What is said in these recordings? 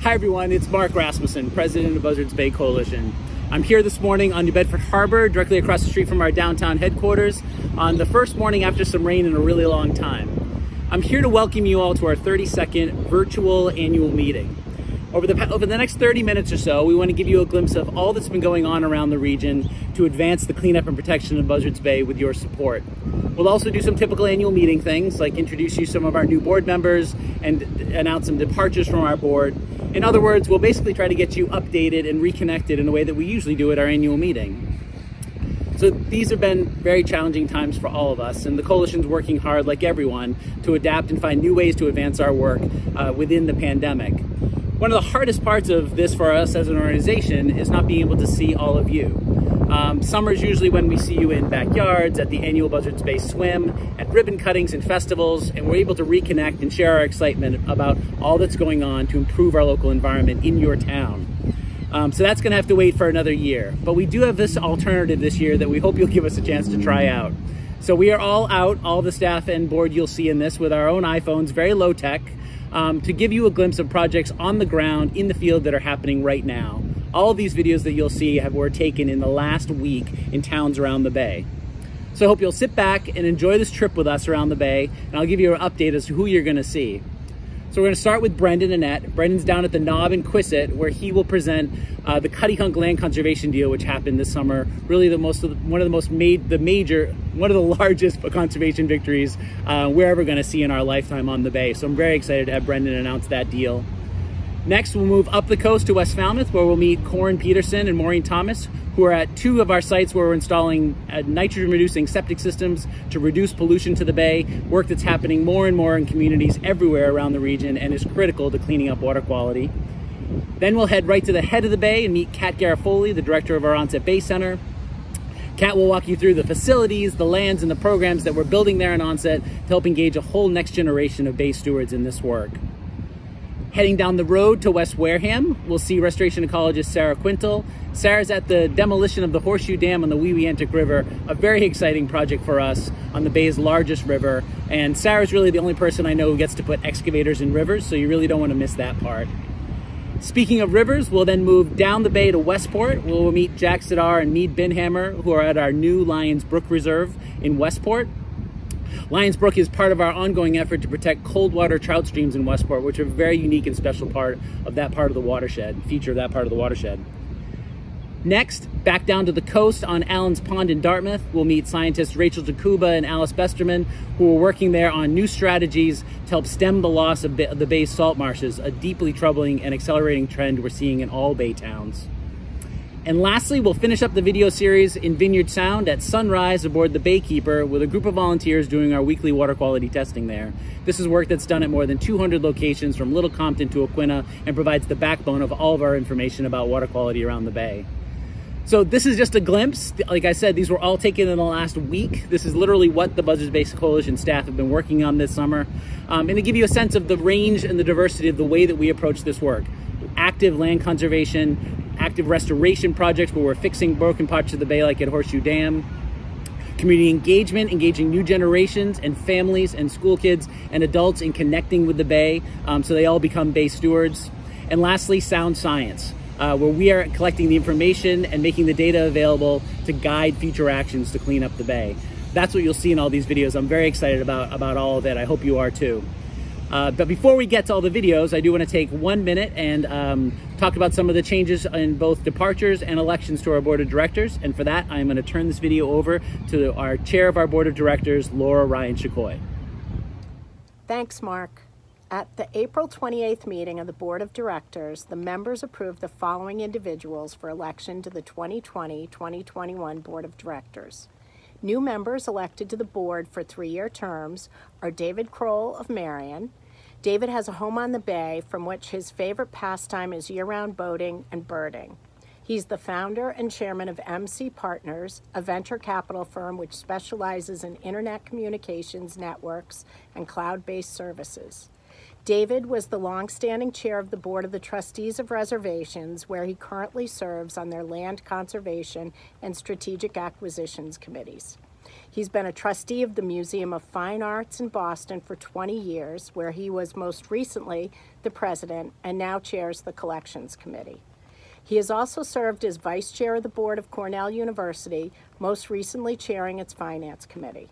Hi everyone, it's Mark Rasmussen, President of Buzzards Bay Coalition. I'm here this morning on New Bedford Harbor, directly across the street from our downtown headquarters, on the first morning after some rain in a really long time. I'm here to welcome you all to our 32nd virtual annual meeting. Over the next 30 minutes or so, we want to give you a glimpse of all that's been going on around the region to advance the cleanup and protection of Buzzards Bay with your support. We'll also do some typical annual meeting things, like introduce you some of our new board members and announce some departures from our board. In other words, we'll basically try to get you updated and reconnected in a way that we usually do at our annual meeting. So these have been very challenging times for all of us, and the Coalition's working hard, like everyone, to adapt and find new ways to advance our work within the pandemic. One of the hardest parts of this for us as an organization is not being able to see all of you. Summer is usually when we see you in backyards, at the annual Buzzards Bay Swim, at ribbon cuttings and festivals, and we're able to reconnect and share our excitement about all that's going on to improve our local environment in your town. So that's gonna have to wait for another year. But we do have this alternative this year that we hope you'll give us a chance to try out. So we are all out, all the staff and board you'll see in this, with our own iPhones, very low tech, to give you a glimpse of projects on the ground, in the field, that are happening right now. All of these videos that you'll see were taken in the last week in towns around the Bay. So I hope you'll sit back and enjoy this trip with us around the Bay, and I'll give you an update as to who you're gonna see. So we're gonna start with Brendan Annette. Brendan's down at the Knob in Quisset, where he will present the Cuttyhunk land conservation deal, which happened this summer. Really one of the largest conservation victories we're ever gonna see in our lifetime on the Bay. So I'm very excited to have Brendan announce that deal. Next, we'll move up the coast to West Falmouth, where we'll meet Corin Peterson and Maureen Thomas, who are at two of our sites where we're installing nitrogen-reducing septic systems to reduce pollution to the Bay, work that's happening more and more in communities everywhere around the region and is critical to cleaning up water quality. Then we'll head right to the head of the Bay and meet Kat Garofoli, the director of our Onset Bay Center. Kat will walk you through the facilities, the lands, and the programs that we're building there in Onset to help engage a whole next generation of Bay stewards in this work. Heading down the road to West Wareham, we'll see restoration ecologist Sarah Quintal. Sarah's at the demolition of the Horseshoe Dam on the Weweantic River, a very exciting project for us on the Bay's largest river. And Sarah's really the only person I know who gets to put excavators in rivers, so you really don't want to miss that part. Speaking of rivers, we'll then move down the Bay to Westport, where we'll meet Jack Sidar and Mead Binhammer, who are at our new Lions Brook Reserve in Westport. Lions Brook is part of our ongoing effort to protect cold water trout streams in Westport, which are a very unique and special part of that part of the watershed, feature of that part of the watershed. Next, back down to the coast on Allen's Pond in Dartmouth, we'll meet scientists Rachel Jakuba and Alice Besterman, who are working there on new strategies to help stem the loss of the Bay's salt marshes, a deeply troubling and accelerating trend we're seeing in all Bay towns. And lastly, we'll finish up the video series in Vineyard Sound at sunrise aboard the Baykeeper with a group of volunteers doing our weekly water quality testing there. This is work that's done at more than 200 locations from Little Compton to Aquina and provides the backbone of all of our information about water quality around the Bay. So this is just a glimpse. Like I said, these were all taken in the last week. This is literally what the Buzzards Bay Coalition staff have been working on this summer. And to give you a sense of the range and the diversity of the way that we approach this work. Active land conservation, active restoration projects where we're fixing broken parts of the Bay like at Horseshoe Dam, community engagement, engaging new generations and families and school kids and adults in connecting with the Bay so they all become Bay stewards. And lastly, sound science, where we are collecting the information and making the data available to guide future actions to clean up the Bay. That's what you'll see in all these videos. I'm very excited about all of it. I hope you are too. But before we get to all the videos, I do want to take 1 minute and talk about some of the changes in both departures and elections to our board of directors. And for that, I'm going to turn this video over to our chair of our board of directors, Laura Ryan-Chacoy. Thanks, Mark. At the April 28th meeting of the board of directors, the members approved the following individuals for election to the 2020-2021 board of directors. New members elected to the board for 3-year terms are David Kroll of Marion. David has a home on the Bay from which his favorite pastime is year-round boating and birding. He's the founder and chairman of MC Partners, a venture capital firm which specializes in internet communications networks and cloud-based services. David was the long-standing chair of the Board of the Trustees of Reservations, where he currently serves on their Land Conservation and Strategic Acquisitions Committees. He's been a trustee of the Museum of Fine Arts in Boston for 20 years, where he was most recently the president and now chairs the Collections Committee. He has also served as vice chair of the board of Cornell University, most recently chairing its finance committee.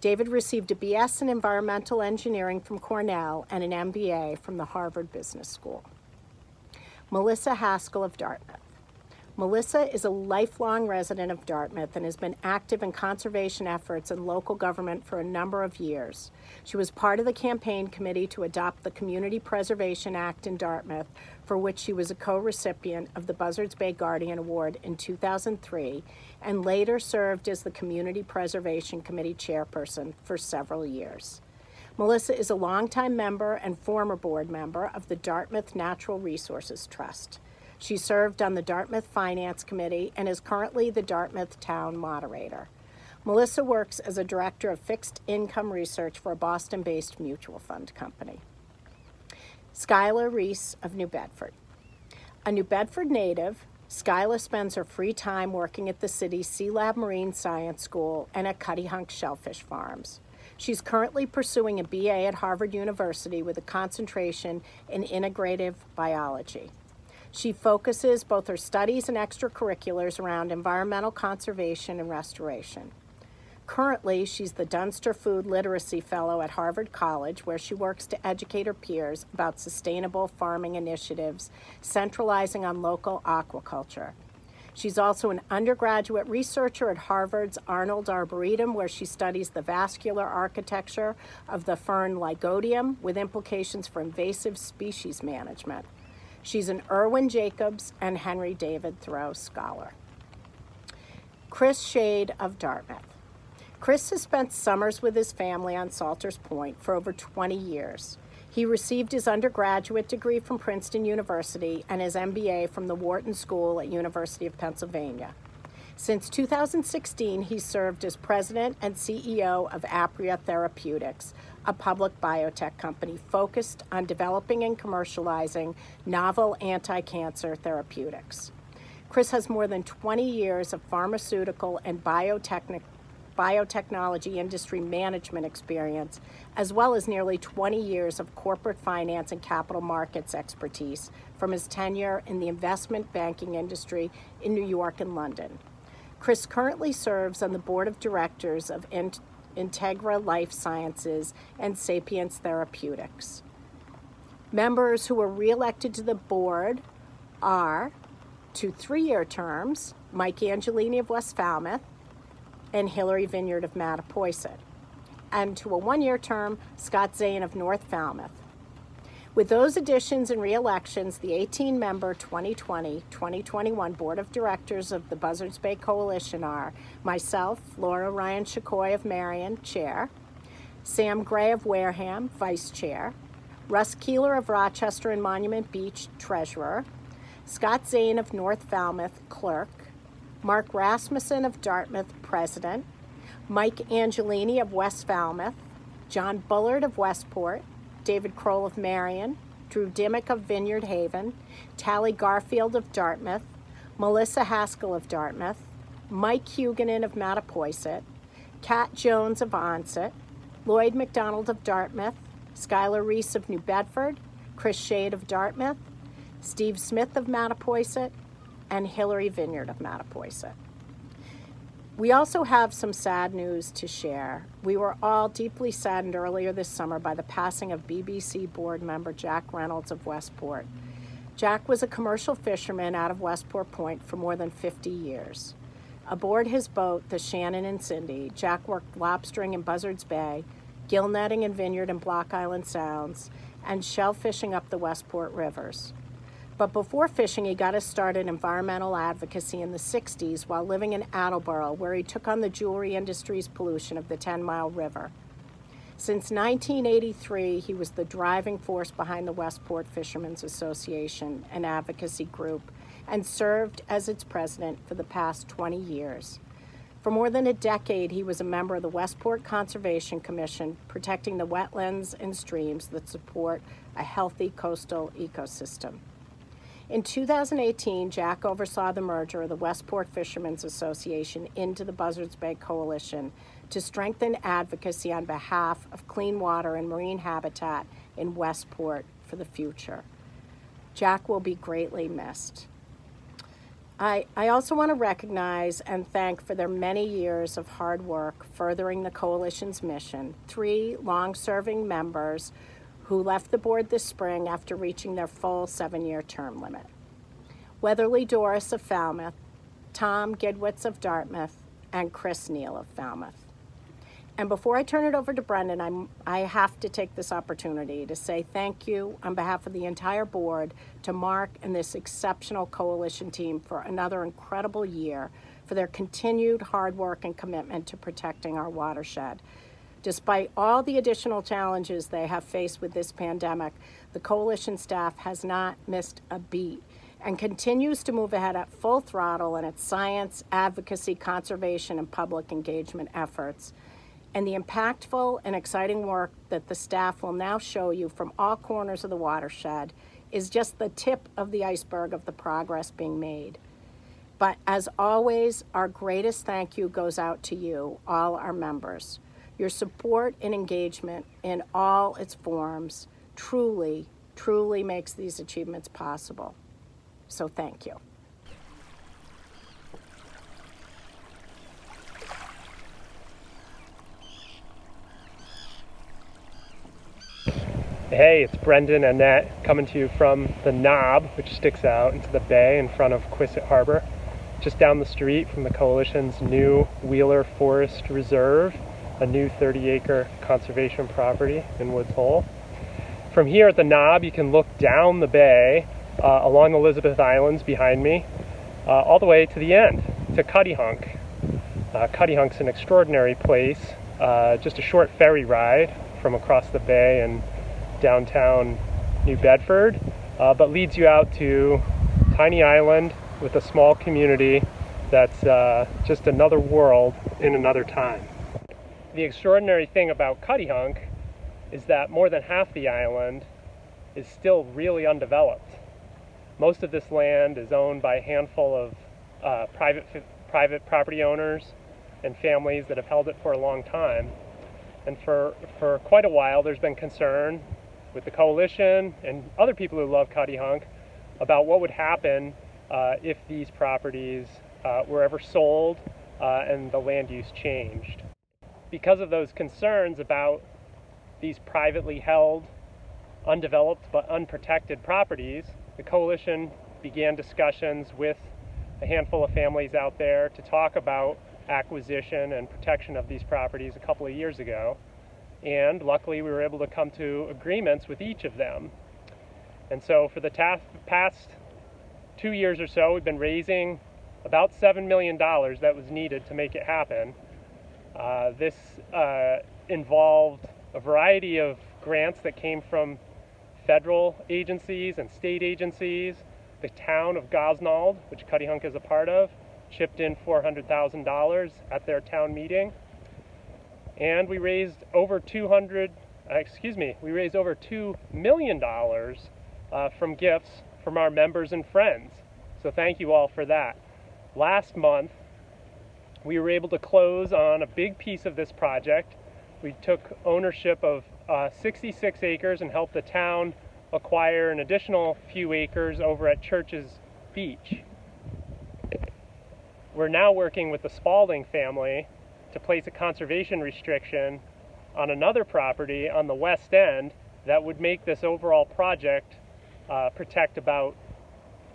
David received a BS in environmental engineering from Cornell and an MBA from the Harvard Business School. Melissa Haskell of Dartmouth. Melissa is a lifelong resident of Dartmouth and has been active in conservation efforts in local government for a number of years. She was part of the campaign committee to adopt the Community Preservation Act in Dartmouth, for which she was a co-recipient of the Buzzards Bay Guardian Award in 2003, and later served as the Community Preservation Committee chairperson for several years. Melissa is a longtime member and former board member of the Dartmouth Natural Resources Trust. She served on the Dartmouth Finance Committee and is currently the Dartmouth Town Moderator. Melissa works as a director of fixed income research for a Boston-based mutual fund company. Skylar Reese of New Bedford. A New Bedford native, Skylar spends her free time working at the city's Sea Lab Marine Science School and at Cuttyhunk Shellfish Farms. She's currently pursuing a BA at Harvard University with a concentration in integrative biology. She focuses both her studies and extracurriculars around environmental conservation and restoration. Currently, she's the Dunster Food Literacy Fellow at Harvard College, where she works to educate her peers about sustainable farming initiatives, centralizing on local aquaculture. She's also an undergraduate researcher at Harvard's Arnold Arboretum, where she studies the vascular architecture of the fern Lygodium with implications for invasive species management. She's an Irwin Jacobs and Henry David Thoreau scholar. Chris Shade of Dartmouth. Chris has spent summers with his family on Salters Point for over 20 years. He received his undergraduate degree from Princeton University and his MBA from the Wharton School at University of Pennsylvania. Since 2016, he served as president and CEO of Apria Therapeutics, a public biotech company focused on developing and commercializing novel anti-cancer therapeutics. Chris has more than 20 years of pharmaceutical and biotechnology industry management experience, as well as nearly 20 years of corporate finance and capital markets expertise from his tenure in the investment banking industry in New York and London. Chris currently serves on the board of directors of Integra Life Sciences and Sapiens Therapeutics. Members who were reelected to the board are, to 3-year terms, Mike Angelini of West Falmouth and Hillary Vineyard of Mattapoisett, and to a 1-year term, Scott Zane of North Falmouth. With those additions and re-elections, the 18-member 2020-2021 Board of Directors of the Buzzards Bay Coalition are myself, Laura Ryan Chacoy of Marion, Chair, Sam Gray of Wareham, Vice Chair, Russ Keeler of Rochester and Monument Beach, Treasurer, Scott Zane of North Falmouth, Clerk, Mark Rasmussen of Dartmouth, President, Mike Angelini of West Falmouth, John Bullard of Westport, David Kroll of Marion, Drew Dimmick of Vineyard Haven, Tally Garfield of Dartmouth, Melissa Haskell of Dartmouth, Mike Huguenin of Mattapoisett, Kat Jones of Onset, Lloyd McDonald of Dartmouth, Skylar Reese of New Bedford, Chris Shade of Dartmouth, Steve Smith of Mattapoisett, and Hillary Vineyard of Mattapoisett. We also have some sad news to share. We were all deeply saddened earlier this summer by the passing of BBC board member Jack Reynolds of Westport. Jack was a commercial fisherman out of Westport Point for more than 50 years. Aboard his boat, the Shannon and Cindy, Jack worked lobstering in Buzzards Bay, gill netting in Vineyard and Block Island Sounds, and shell fishing up the Westport rivers. But before fishing, he got his start in environmental advocacy in the 60s while living in Attleboro, where he took on the jewelry industry's pollution of the 10-Mile River. Since 1983, he was the driving force behind the Westport Fishermen's Association, an advocacy group, and served as its president for the past 20 years. For more than a decade, he was a member of the Westport Conservation Commission, protecting the wetlands and streams that support a healthy coastal ecosystem. In 2018, Jack oversaw the merger of the Westport Fishermen's Association into the Buzzards Bay Coalition to strengthen advocacy on behalf of clean water and marine habitat in Westport for the future. Jack will be greatly missed. I also want to recognize and thank for their many years of hard work furthering the Coalition's mission, 3 long-serving members who left the board this spring after reaching their full 7-year term limit. Weatherly Doris of Falmouth, Tom Gidwitz of Dartmouth, and Chris Neal of Falmouth. And before I turn it over to Brendan, I have to take this opportunity to say thank you on behalf of the entire board to Mark and this exceptional Coalition team for another incredible year, for their continued hard work and commitment to protecting our watershed. Despite all the additional challenges they have faced with this pandemic, the Coalition staff has not missed a beat and continues to move ahead at full throttle in its science, advocacy, conservation, and public engagement efforts. And the impactful and exciting work that the staff will now show you from all corners of the watershed is just the tip of the iceberg of the progress being made. But as always, our greatest thank you goes out to you, all our members. Your support and engagement in all its forms truly, truly makes these achievements possible. So thank you. Hey, it's Brendan and Annette coming to you from the Knob, which sticks out into the bay in front of Quisset Harbor, just down the street from the Coalition's new Wheeler Forest Reserve, a new 30-acre conservation property in Woods Hole. From here at the Knob, you can look down the bay along the Elizabeth Islands behind me, all the way to the end, to Cuttyhunk. Cuttyhunk's an extraordinary place, just a short ferry ride from across the bay and downtown New Bedford, but leads you out to a tiny island with a small community that's just another world in another time. The extraordinary thing about Cuttyhunk is that more than half the island is still really undeveloped. Most of this land is owned by a handful of private property owners and families that have held it for a long time. And for quite a while, there's been concern with the Coalition and other people who love Cuttyhunk about what would happen if these properties were ever sold and the land use changed. Because of those concerns about these privately held, undeveloped but unprotected properties, the Coalition began discussions with a handful of families out there to talk about acquisition and protection of these properties a couple of years ago. And luckily we were able to come to agreements with each of them. And so for the past 2 years or so, we've been raising about $7 million that was needed to make it happen. This involved a variety of grants that came from federal agencies and state agencies. The town of Gosnold, which Cuttyhunk is a part of, chipped in $400,000 at their town meeting. And we raised over $2 million from gifts from our members and friends. So thank you all for that. Last month, we were able to close on a big piece of this project. We took ownership of 66 acres and helped the town acquire an additional few acres over at Church's Beach. We're now working with the Spalding family to place a conservation restriction on another property on the west end that would make this overall project protect about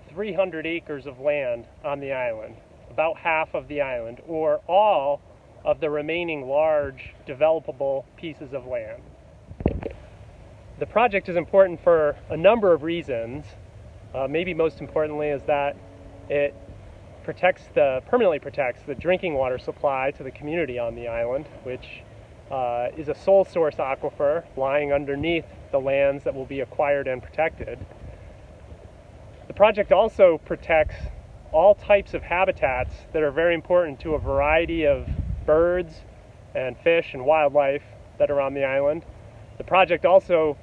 300 acres of land on the island, about half of the island, or all of the remaining large developable pieces of land. The project is important for a number of reasons. Maybe most importantly is that it permanently protects the drinking water supply to the community on the island, which is a sole source aquifer lying underneath the lands that will be acquired and protected. The project also protects all types of habitats that are very important to a variety of birds and fish and wildlife that are on the island. The project also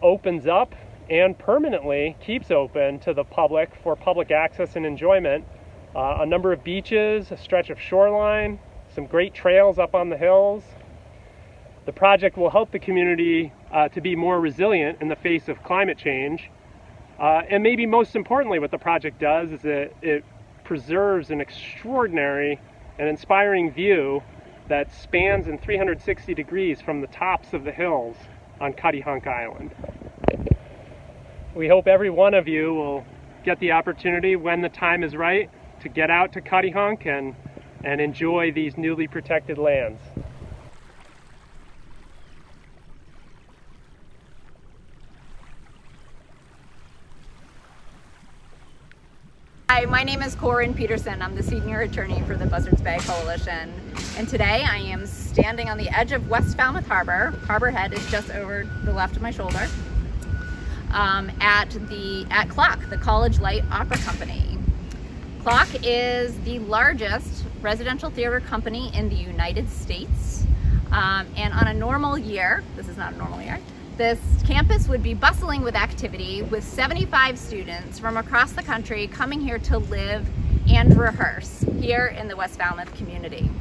opens up and permanently keeps open to the public for public access and enjoyment. A number of beaches, a stretch of shoreline, some great trails up on the hills. The project will help the community to be more resilient in the face of climate change. And maybe most importantly, what the project does is it preserves an extraordinary and inspiring view that spans in 360 degrees from the tops of the hills on Cuttyhunk Island. We hope every one of you will get the opportunity when the time is right to get out to Cuttyhunk and enjoy these newly protected lands. Hi, my name is Corinne Peterson. I'm the senior attorney for the Buzzards Bay Coalition. And today I am standing on the edge of West Falmouth Harbor. Harbor Head is just over the left of my shoulder. At CLOC, the College Light Opera Company. CLOC is the largest residential theater company in the United States. And on a normal year, this is not a normal year, this campus would be bustling with activity with 75 students from across the country coming here to live and rehearse here in the West Falmouth community.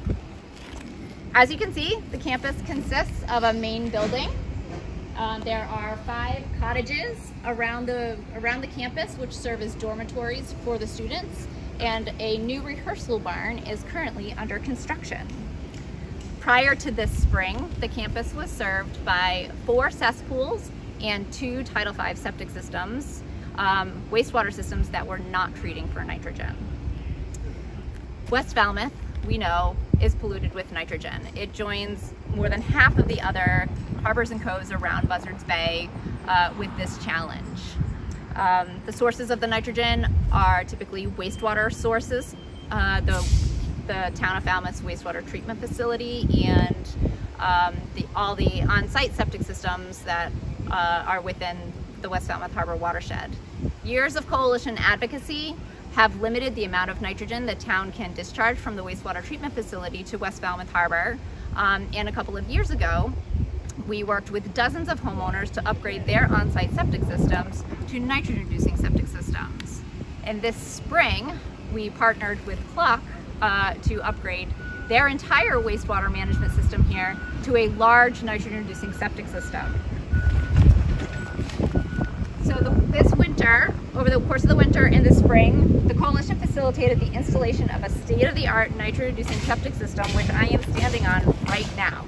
As you can see, the campus consists of a main building. There are 5 cottages around the campus which serve as dormitories for the students, and a new rehearsal barn is currently under construction. Prior to this spring, the campus was served by 4 cesspools and 2 Title V septic systems, wastewater systems that were not treating for nitrogen. West Falmouth, we know, is polluted with nitrogen. It joins more than half of the other harbors and coves around Buzzards Bay with this challenge. The sources of the nitrogen are typically wastewater sources, the town of Falmouth's wastewater treatment facility, and all the on-site septic systems that are within the West Falmouth Harbor watershed. Years of coalition advocacy have limited the amount of nitrogen the town can discharge from the wastewater treatment facility to West Falmouth Harbor. And a couple of years ago, we worked with dozens of homeowners to upgrade their on-site septic systems to nitrogen-reducing septic systems. And this spring, we partnered with CLOC to upgrade their entire wastewater management system here to a large nitrogen-reducing septic system. So this winter, over the course of the winter and the spring, the coalition facilitated the installation of a state-of-the-art nitrogen-reducing septic system, which I am standing on right now.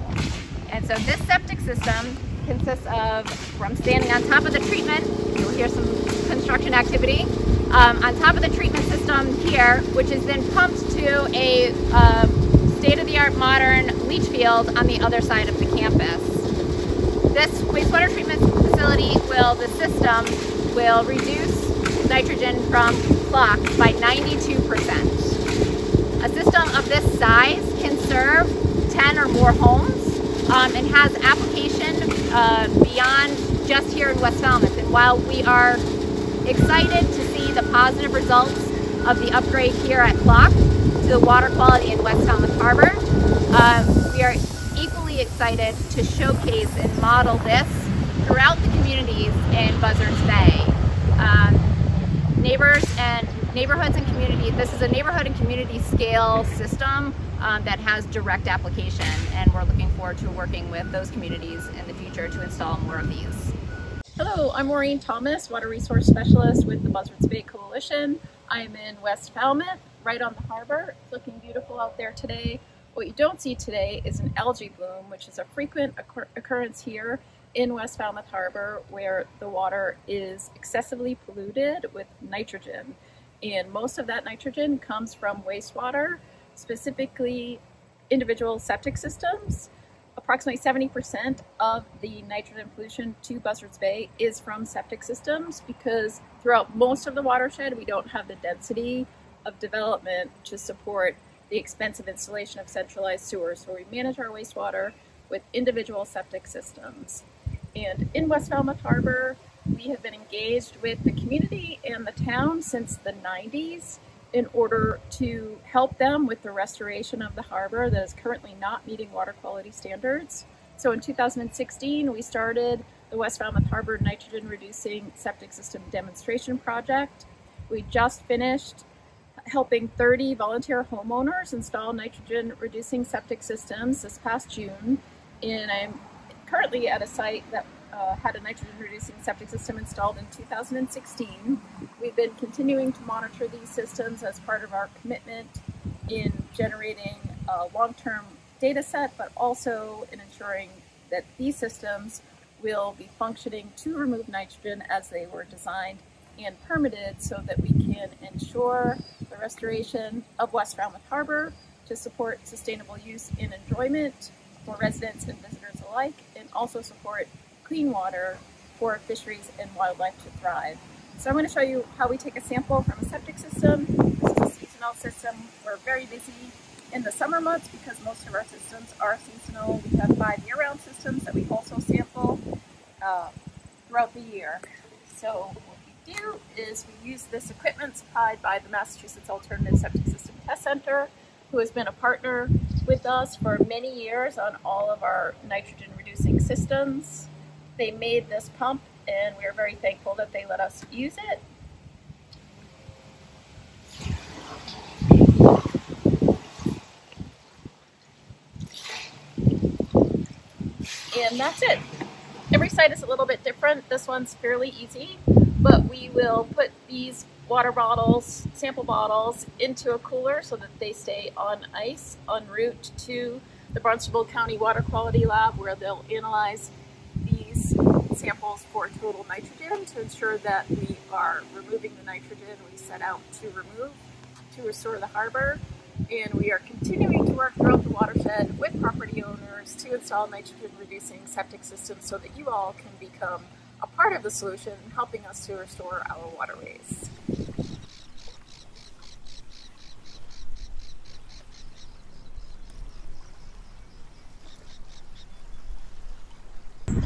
And so this septic system consists of, I'm standing on top of the treatment, you'll hear some construction activity, on top of the treatment system here, which is then pumped to a state-of-the-art modern leach field on the other side of the campus. This wastewater treatment facility the system will reduce nitrogen from CLOC by 92%. A system of this size can serve 10 or more homes and has application beyond just here in West Falmouth. And while we are excited to see the positive results of the upgrade here at CLOC to the water quality in West Falmouth Harbor, we are equally excited to showcase and model this throughout the communities in Buzzards Bay. Neighborhoods and community, this is a neighborhood and community scale system that has direct application, and we're looking forward to working with those communities in the future to install more of these. Hello, I'm Maureen Thomas, Water Resource Specialist with the Buzzards Bay Coalition. I'm in West Falmouth, right on the harbor. It's looking beautiful out there today. What you don't see today is an algae bloom, which is a frequent occurrence here in West Falmouth Harbor, where the water is excessively polluted with nitrogen. And most of that nitrogen comes from wastewater, specifically individual septic systems. Approximately 70% of the nitrogen pollution to Buzzards Bay is from septic systems, because throughout most of the watershed we don't have the density of development to support the expensive installation of centralized sewers. So we manage our wastewater with individual septic systems. And in West Falmouth Harbor, we have been engaged with the community and the town since the 90s in order to help them with the restoration of the harbor that is currently not meeting water quality standards. So in 2016, we started the West Falmouth Harbor nitrogen reducing septic system demonstration project. We just finished helping 30 volunteer homeowners install nitrogen reducing septic systems this past June, and I'm currently at a site that had a nitrogen reducing septic system installed in 2016. We've been continuing to monitor these systems as part of our commitment in generating a long-term data set, but also in ensuring that these systems will be functioning to remove nitrogen as they were designed and permitted, so that we can ensure the restoration of West Falmouth Harbor to support sustainable use and enjoyment for residents and visitors alike, and also support clean water for fisheries and wildlife to thrive. So I'm going to show you how we take a sample from a septic system. This is a seasonal system. We're very busy in the summer months because most of our systems are seasonal. We have 5 year-round systems that we also sample throughout the year. So what we do is we use this equipment supplied by the Massachusetts Alternative Septic System Test Center, who has been a partner with us for many years on all of our nitrogen reducing systems. They made this pump, and we are very thankful that they let us use it. And that's it. Every site is a little bit different. This one's fairly easy, but we will put these water bottles, sample bottles, into a cooler so that they stay on ice en route to the Barnstable County Water Quality Lab, where they'll analyze these samples for total nitrogen to ensure that we are removing the nitrogen we set out to remove to restore the harbor. And we are continuing to work throughout the watershed with property owners to install nitrogen reducing septic systems so that you all can become a part of the solution, helping us to restore our waterways.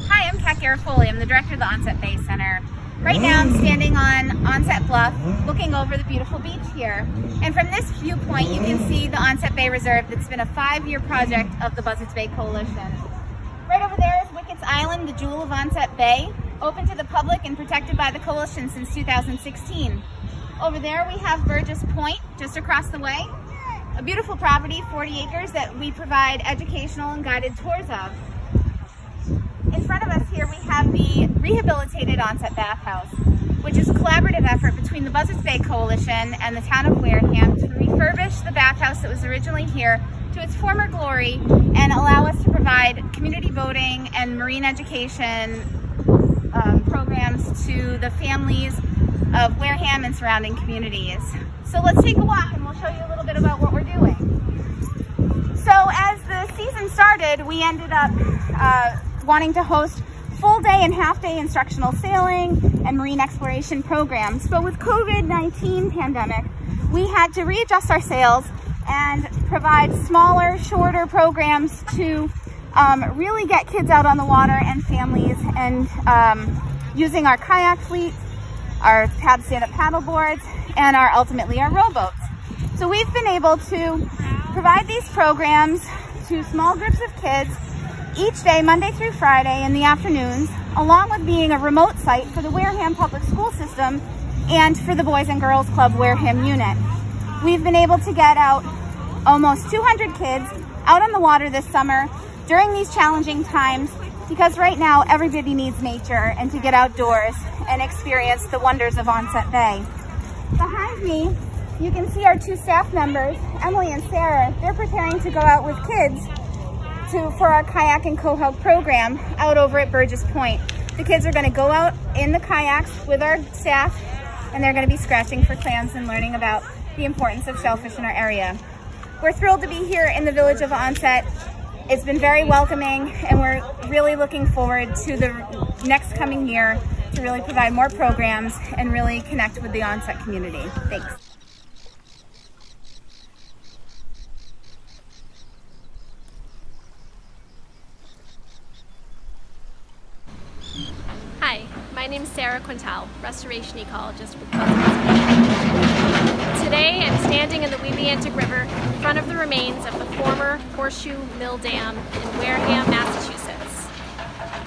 Hi, I'm Kat Garofoli. I'm the director of the Onset Bay Center. Right now I'm standing on Onset Bluff looking over the beautiful beach here. And from this viewpoint you can see the Onset Bay Reserve that's been a 5-year project of the Buzzards Bay Coalition. Right over there is Wickett's Island, the jewel of Onset Bay, open to the public and protected by the Coalition since 2016. Over there we have Burgess Point, just across the way. A beautiful property, 40 acres, that we provide educational and guided tours of. In front of us here we have the rehabilitated Onset Bathhouse, which is a collaborative effort between the Buzzards Bay Coalition and the town of Wareham to refurbish the bathhouse that was originally here to its former glory and allow us to provide community boating and marine education programs to the families of Wareham and surrounding communities. So let's take a walk and we'll show you a little bit about what we're doing. So as the season started, we ended up wanting to host full day and half day instructional sailing and marine exploration programs. But with COVID-19 pandemic, we had to readjust our sails and provide smaller, shorter programs to really get kids out on the water and families, and using our kayak fleet, our stand-up paddle boards, and ultimately our rowboats. So we've been able to provide these programs to small groups of kids each day, Monday through Friday in the afternoons, along with being a remote site for the Wareham Public School System and for the Boys and Girls Club Wareham unit. We've been able to get out almost 200 kids out on the water this summer during these challenging times, because right now everybody needs nature and to get outdoors and experience the wonders of Onset Bay. Behind me, you can see our 2 staff members, Emily and Sarah. They're preparing to go out with kids for our kayak and cohog program out over at Burgess Point. The kids are going to go out in the kayaks with our staff, and they're going to be scratching for clams and learning about the importance of shellfish in our area. We're thrilled to be here in the village of Onset. It's been very welcoming, and we're really looking forward to the next coming year to really provide more programs and really connect with the Onset community. Thanks. Hi, my name is Sarah Quintal, restoration ecologist with Buzzards Bay. Today I'm standing in the Weweantic River in front of the remains of the former Horseshoe Mill Dam in Wareham, Massachusetts.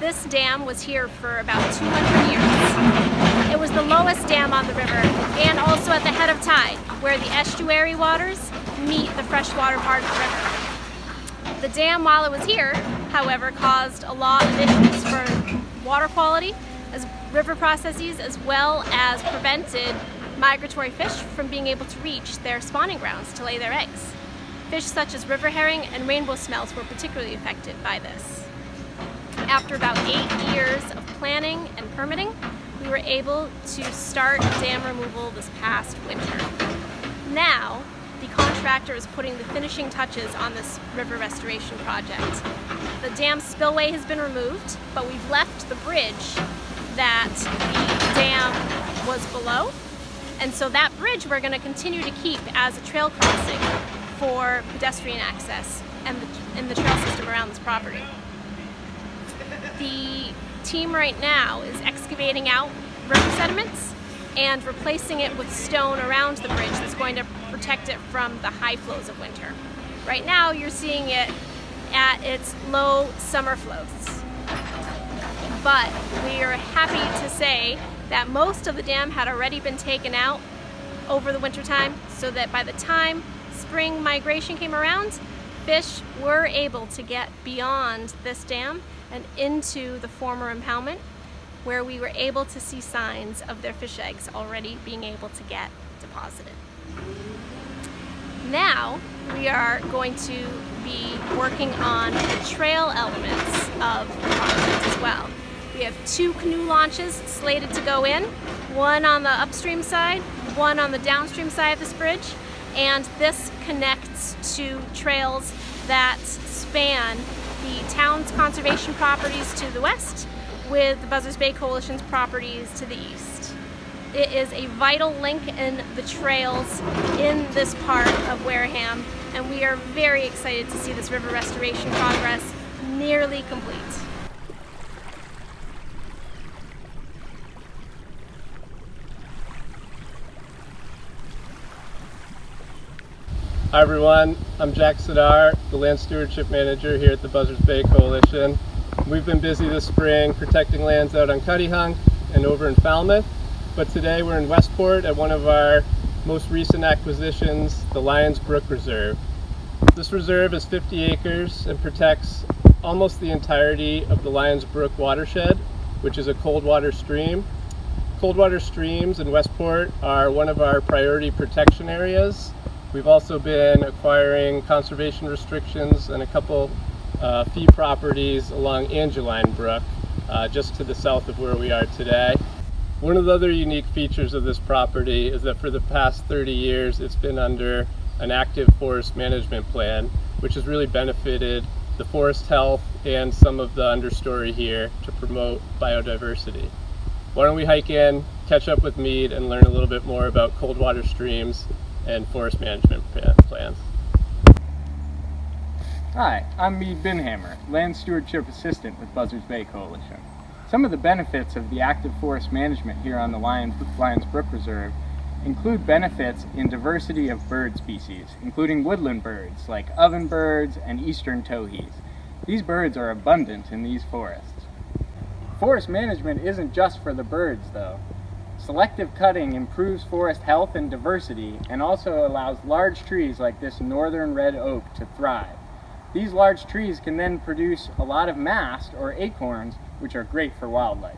This dam was here for about 200 years. It was the lowest dam on the river and also at the head of tide, where the estuary waters meet the freshwater part of the river. The dam, while it was here, however, caused a lot of issues for water quality, as river processes, as well as prevented migratory fish from being able to reach their spawning grounds to lay their eggs. Fish such as river herring and rainbow smelts were particularly affected by this. After about 8 years of planning and permitting, we were able to start dam removal this past winter. Now, the contractor is putting the finishing touches on this river restoration project. The dam spillway has been removed, but we've left the bridge that the dam was below. And so that bridge we're going to continue to keep as a trail crossing for pedestrian access and the trail system around this property. The team right now is excavating out river sediments and replacing it with stone around the bridge that's going to protect it from the high flows of winter. Right now you're seeing it at its low summer flows. But we are happy to say that most of the dam had already been taken out over the winter time, so that by the time spring migration came around, fish were able to get beyond this dam and into the former impoundment, where we were able to see signs of their fish eggs already being able to get deposited. Now we are going to be working on the trail elements of the project as well. We have 2 canoe launches slated to go in, one on the upstream side, one on the downstream side of this bridge, and this connects to trails that span the town's conservation properties to the west with the Buzzards Bay Coalition's properties to the east. It is a vital link in the trails in this part of Wareham, and we are very excited to see this river restoration progress nearly complete. Hi everyone, I'm Jack Sadar, the Land Stewardship Manager here at the Buzzards Bay Coalition. We've been busy this spring protecting lands out on Cuttyhunk and over in Falmouth, but today we're in Westport at one of our most recent acquisitions, the Lions Brook Reserve. This reserve is 50 acres and protects almost the entirety of the Lions Brook watershed, which is a cold water stream. Cold water streams in Westport are one of our priority protection areas. We've also been acquiring conservation restrictions and a couple fee properties along Angeline Brook, just to the south of where we are today. One of the other unique features of this property is that for the past 30 years it's been under an active forest management plan, which has really benefited the forest health and some of the understory here to promote biodiversity. Why don't we hike in, catch up with Mead, and learn a little bit more about cold water streams and forest management plans. Hi, I'm Mead Binhammer, Land Stewardship Assistant with Buzzards Bay Coalition. Some of the benefits of the active forest management here on the Lions Brook Reserve include benefits in diversity of bird species, including woodland birds like ovenbirds and eastern towhees. These birds are abundant in these forests. Forest management isn't just for the birds, though. Selective cutting improves forest health and diversity and also allows large trees like this northern red oak to thrive. These large trees can then produce a lot of mast or acorns, which are great for wildlife.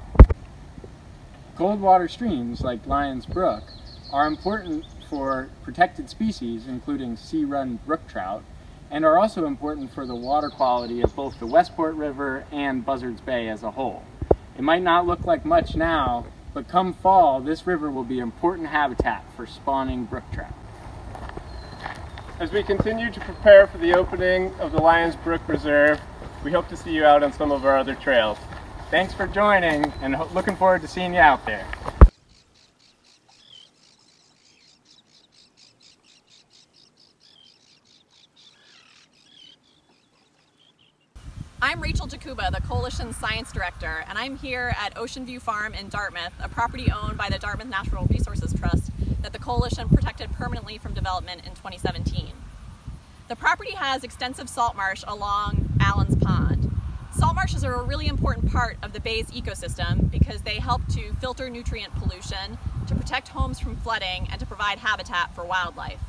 Cold water streams like Lions Brook are important for protected species, including sea-run brook trout, and are also important for the water quality of both the Westport River and Buzzards Bay as a whole. It might not look like much now, but come fall, this river will be important habitat for spawning brook trout. As we continue to prepare for the opening of the Lions Brook Reserve, we hope to see you out on some of our other trails. Thanks for joining, and looking forward to seeing you out there. I'm Rachel Jakuba, the Coalition's Science Director, and I'm here at Ocean View Farm in Dartmouth, a property owned by the Dartmouth Natural Resources Trust that the Coalition protected permanently from development in 2017. The property has extensive salt marsh along Allen's Pond. Salt marshes are a really important part of the bay's ecosystem because they help to filter nutrient pollution, to protect homes from flooding, and to provide habitat for wildlife.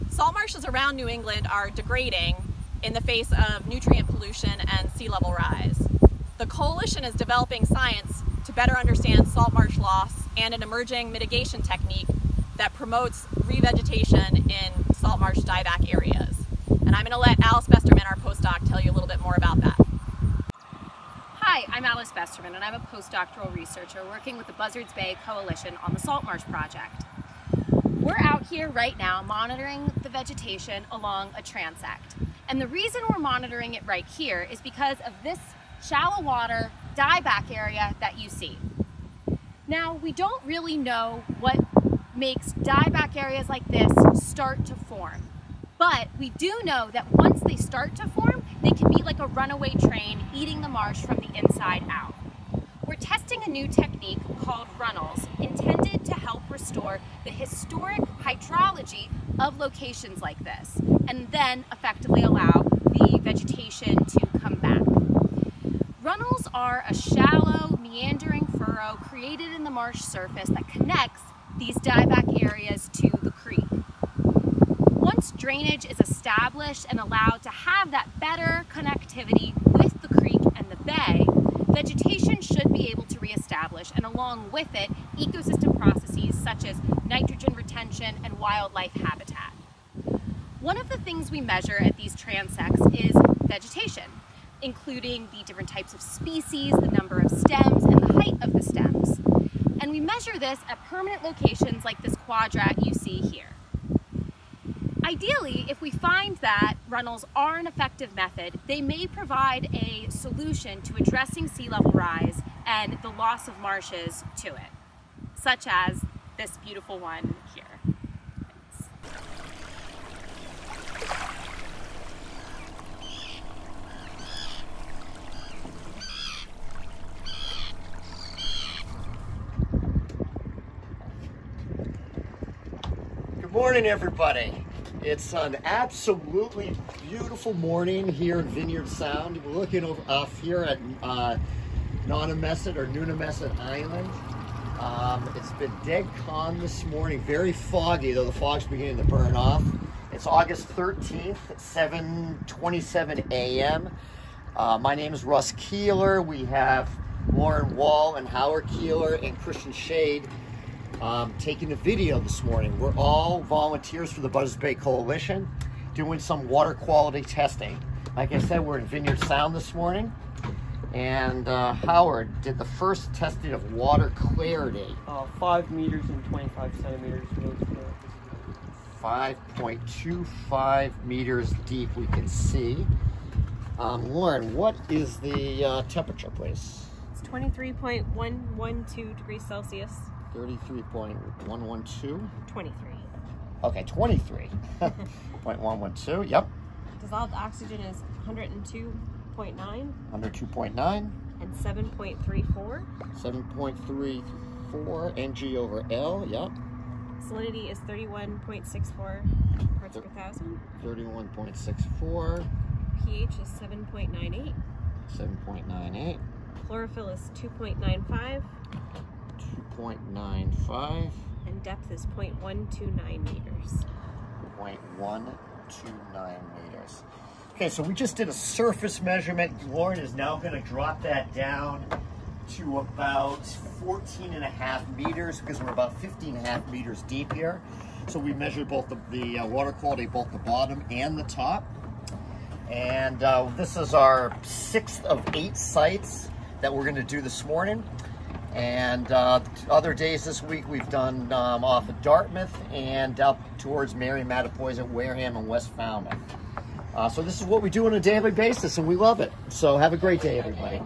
Salt marshes around New England are degrading in the face of nutrient pollution and sea level rise. The coalition is developing science to better understand salt marsh loss and an emerging mitigation technique that promotes revegetation in salt marsh dieback areas. And I'm going to let Alice Besterman, our postdoc, tell you a little bit more about that. Hi, I'm Alice Besterman, and I'm a postdoctoral researcher working with the Buzzards Bay Coalition on the Salt Marsh Project. We're out here right now monitoring the vegetation along a transect. And the reason we're monitoring it right here is because of this shallow water dieback area that you see. Now, we don't really know what makes dieback areas like this start to form. But we do know that once they start to form, they can be like a runaway train eating the marsh from the inside out. We're testing a new technique called runnels, intended to help restore the historic hydrology of locations like this, and then effectively allow the vegetation to come back. Runnels are a shallow, meandering furrow created in the marsh surface that connects these dieback areas to the creek. Once drainage is established and allowed to have that better connectivity with the creek and the bay, vegetation should be able to reestablish, and along with it, ecosystem processes such as nitrogen retention and wildlife habitat. One of the things we measure at these transects is vegetation, including the different types of species, the number of stems, and the height of the stems. And we measure this at permanent locations like this quadrat you see here. Ideally, if we find that runnels are an effective method, they may provide a solution to addressing sea level rise and the loss of marshes to it, such as this beautiful one here. Good morning, everybody. It's an absolutely beautiful morning here in Vineyard Sound. We're looking over off here at Nunamesset or Nunamesset Island. It's been dead calm this morning, very foggy, though the fog's beginning to burn off. It's August 13th at 7:27 a.m. My name is Russ Keeler. We have Lauren Wall and Howard Keeler and Christian Shade taking a video this morning. We're all volunteers for the Buzzards Bay Coalition doing some water quality testing. Like I said, we're in Vineyard Sound this morning, and Howard did the first testing of water clarity. 5 meters and 25 centimeters. 5.25 meters deep we can see. Lauren, what is the temperature, please? It's 23.112 degrees Celsius. 33.112? 23. Okay, 23.112, yep. Dissolved oxygen is 102.9. 102.9. And 7.34. 7.34 Ng over L, yep. Salinity is 31.64 parts per thousand. 31.64. pH is 7.98. 7.98. Chlorophyll is 2.95. 2.95. And depth is 0.129 meters. 0.129 meters. Okay, so we just did a surface measurement. Lauren is now going to drop that down to about 14.5 meters because we're about 15.5 meters deep here. So we measured both the water quality, both the bottom and the top. And this is our 6th of 8 sites that we're going to do this morning. And other days this week we've done off of Dartmouth and up towards Mary Mattapoisett, Wareham, and West Falmouth. So this is what we do on a daily basis, and we love it. So have a great day, everybody.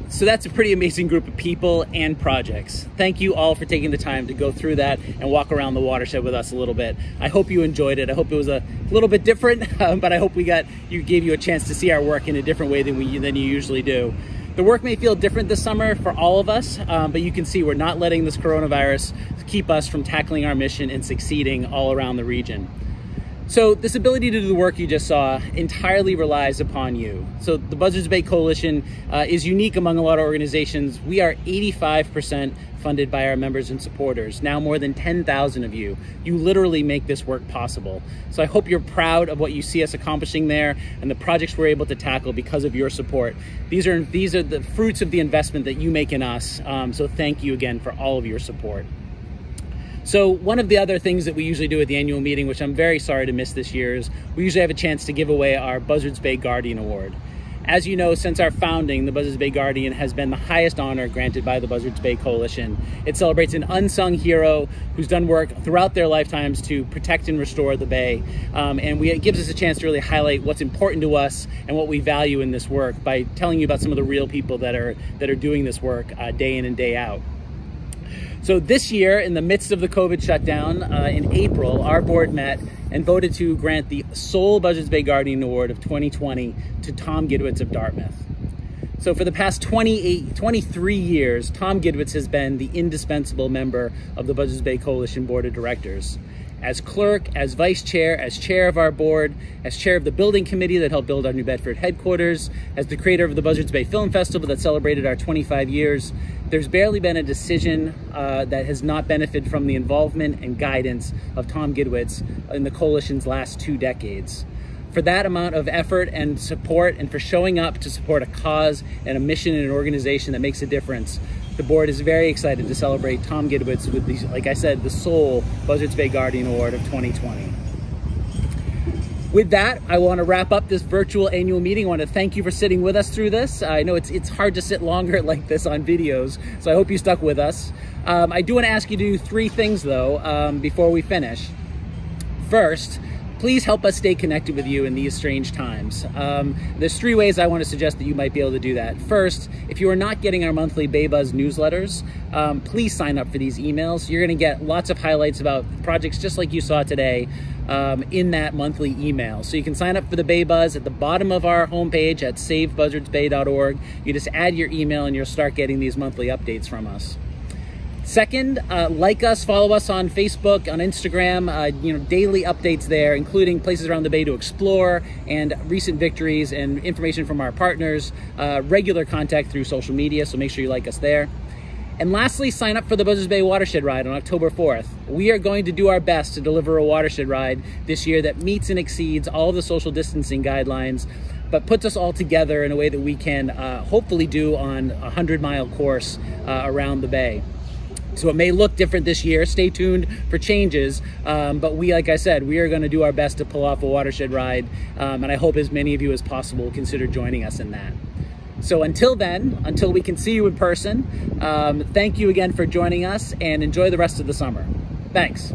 So that's a pretty amazing group of people and projects. Thank you all for taking the time to go through that and walk around the watershed with us a little bit. I hope you enjoyed it. I hope it was a little bit different, but I hope gave you a chance to see our work in a different way than you usually do. The work may feel different this summer for all of us, but you can see we're not letting this coronavirus keep us from tackling our mission and succeeding all around the region. So this ability to do the work you just saw entirely relies upon you. So the Buzzards Bay Coalition is unique among a lot of organizations. We are 85% funded by our members and supporters. Now more than 10,000 of you. You literally make this work possible. So I hope you're proud of what you see us accomplishing there and the projects we're able to tackle because of your support. These are the fruits of the investment that you make in us. So thank you again for all of your support. So one of the other things that we usually do at the annual meeting, which I'm very sorry to miss this year, is we usually have a chance to give away our Buzzards Bay Guardian Award. As you know, since our founding, the Buzzards Bay Guardian has been the highest honor granted by the Buzzards Bay Coalition. It celebrates an unsung hero who's done work throughout their lifetimes to protect and restore the bay. It gives us a chance to really highlight what's important to us and what we value in this work by telling you about some of the real people that are doing this work day in and day out. So this year, in the midst of the COVID shutdown, in April, our board met and voted to grant the sole Buzzards Bay Guardian Award of 2020 to Tom Gidwitz of Dartmouth. So for the past 23 years, Tom Gidwitz has been the indispensable member of the Buzzards Bay Coalition Board of Directors. As clerk, as vice chair, as chair of our board, as chair of the building committee that helped build our New Bedford headquarters, as the creator of the Buzzards Bay Film Festival that celebrated our 25 years, there's barely been a decision that has not benefited from the involvement and guidance of Tom Gidwitz in the coalition's last 2 decades. For that amount of effort and support, and for showing up to support a cause and a mission and an organization that makes a difference, the board is very excited to celebrate Tom Gidwitz with, like I said, the sole Buzzards Bay Guardian Award of 2020. With that, I want to wrap up this virtual annual meeting. I want to thank you for sitting with us through this. I know it's hard to sit longer like this on videos, so I hope you stuck with us. I do want to ask you to do 3 things, though, before we finish. First, please help us stay connected with you in these strange times. There's 3 ways I want to suggest that you might be able to do that. First, if you are not getting our monthly Bay Buzz newsletters, please sign up for these emails. You're going to get lots of highlights about projects just like you saw today in that monthly email. So you can sign up for the Bay Buzz at the bottom of our homepage at savebuzzardsbay.org. You just add your email and you'll start getting these monthly updates from us. Second, like us, follow us on Facebook, on Instagram, daily updates there, including places around the bay to explore and recent victories and information from our partners, regular contact through social media, so make sure you like us there. And lastly, sign up for the Buzzards Bay Watershed Ride on October 4th. We are going to do our best to deliver a watershed ride this year that meets and exceeds all the social distancing guidelines, but puts us all together in a way that we can hopefully do on a 100-mile course around the bay. So it may look different this year. Stay tuned for changes. But like I said, we are going to do our best to pull off a watershed ride. And I hope as many of you as possible will consider joining us in that. So until then, until we can see you in person, thank you again for joining us and enjoy the rest of the summer. Thanks.